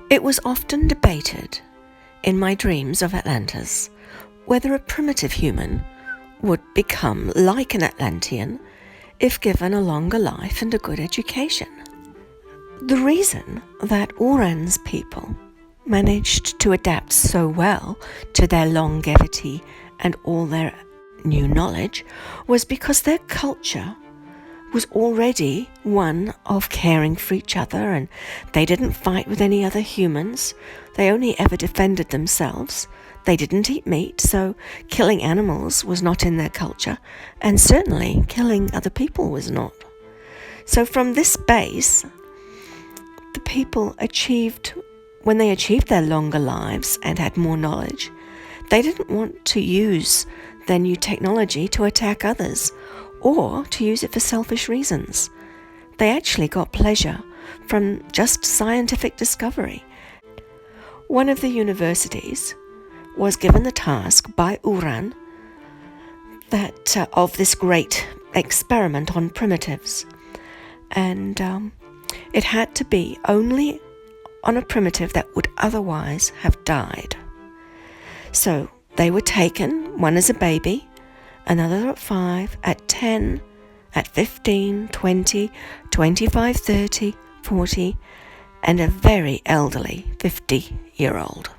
It was often debated in my dreams of Atlantis whether a primitive human would become like an Atlantean if given a longer life and a good education. The reason that Uran's people managed to adapt so well to their longevity and all their new knowledge was because their culture was already one of caring for each other, and they didn't fight with any other humans. They only ever defended themselves. They didn't eat meat, so killing animals was not in their culture, and certainly killing other people was not. So from this base, the people when they achieved their longer lives and had more knowledge, they didn't want to use their new technology to attack others or to use it for selfish reasons. They actually got pleasure from just scientific discovery. One of the universities was given the task by Uran of this great experiment on primitives, and it had to be only on a primitive that would otherwise have died. So they were taken, one as a baby, another at 5, at 10, at 15, 20, 25, 30, 40, and a very elderly 50-year-old.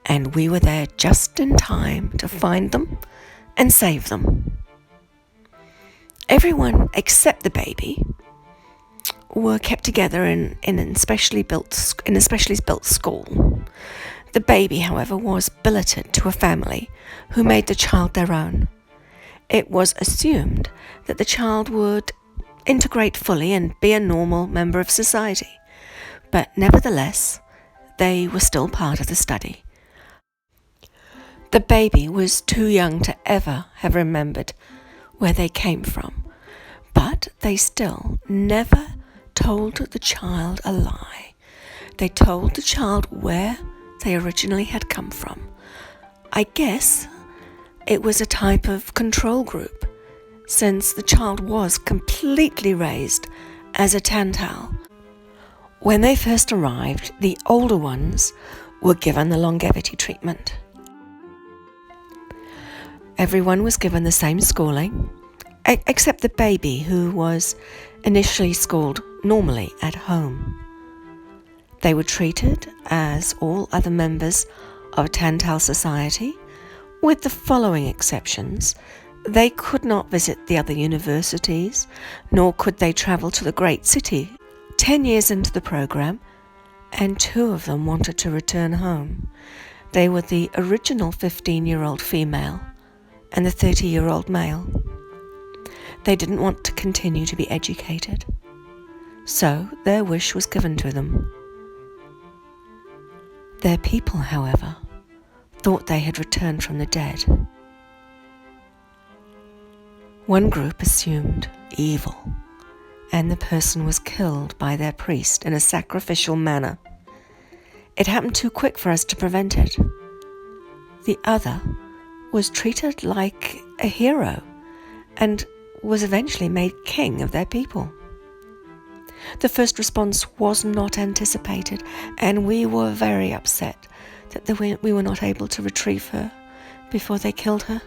And we were there just in time to find them and save them. Everyone except the baby were kept together in a specially built school. The baby, however, was billeted to a family who made the child their own. It was assumed that the child would integrate fully and be a normal member of society, but nevertheless, they were still part of the study. The baby was too young to ever have remembered where they came from, but they still never told the child a lie. They told the child where they originally had come from. I guess it was a type of control group, since the child was completely raised as a Tantal. When they first arrived, the older ones were given the longevity treatment. Everyone was given the same schooling, except the baby, who was initially schooled normally at home. They were treated as all other members of a Tantal society, with the following exceptions. They could not visit the other universities, nor could they travel to the great city. 10 years into the program, and 2 of them wanted to return home. They were the original 15-year-old female and the 30-year-old male. They didn't want to continue to be educated, so their wish was given to them. Their people, however, thought they had returned from the dead. One group assumed evil, and the person was killed by their priest in a sacrificial manner. It happened too quick for us to prevent it. The other was treated like a hero and was eventually made king of their people. The first response was not anticipated, and we were very upset that we were not able to retrieve her before they killed her.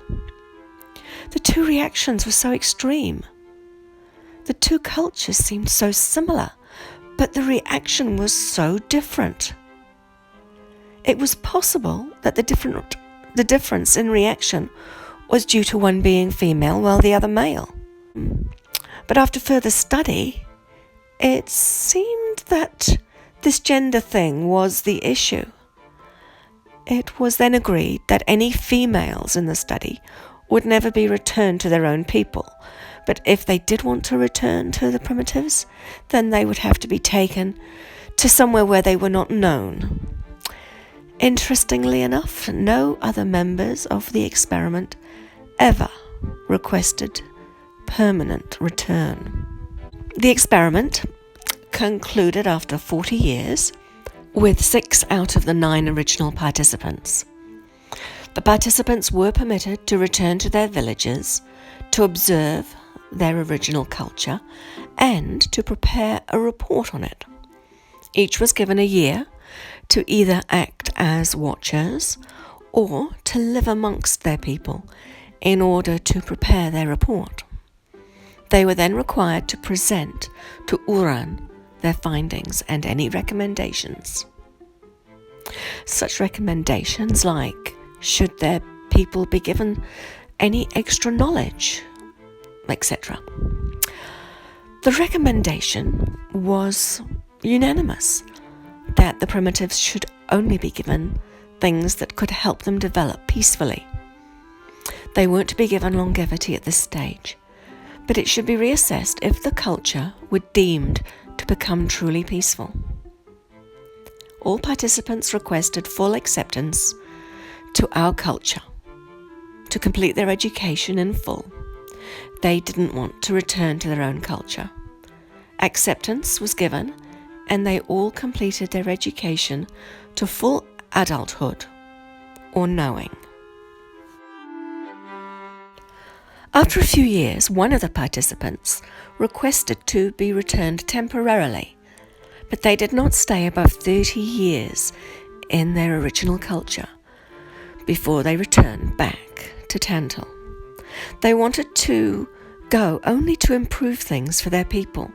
The 2 reactions were so extreme. The 2 cultures seemed so similar, but the reaction was so different. It was possible that the difference in reaction was due to one being female while the other male. But after further study, it seemed that this gender thing was the issue. It was then agreed that any females in the study would never be returned to their own people, but if they did want to return to the primitives, then they would have to be taken to somewhere where they were not known. Interestingly enough, no other members of the experiment ever requested permanent return. The experiment concluded after 40 years with 6 out of the 9 original participants. The participants were permitted to return to their villages to observe their original culture and to prepare a report on it. Each was given a year to either act as watchers or to live amongst their people in order to prepare their report. They were then required to present to Uran their findings and any recommendations. Such recommendations like, should their people be given any extra knowledge, etc. The recommendation was unanimous that the primitives should only be given things that could help them develop peacefully. They weren't to be given longevity at this stage, but it should be reassessed if the culture were deemed to become truly peaceful. All participants requested full acceptance to our culture, to complete their education in full. They didn't want to return to their own culture. Acceptance was given, and they all completed their education to full adulthood or knowing. After a few years, one of the participants requested to be returned temporarily, but they did not stay above 30 years in their original culture before they returned back to Tantal. They wanted to go only to improve things for their people,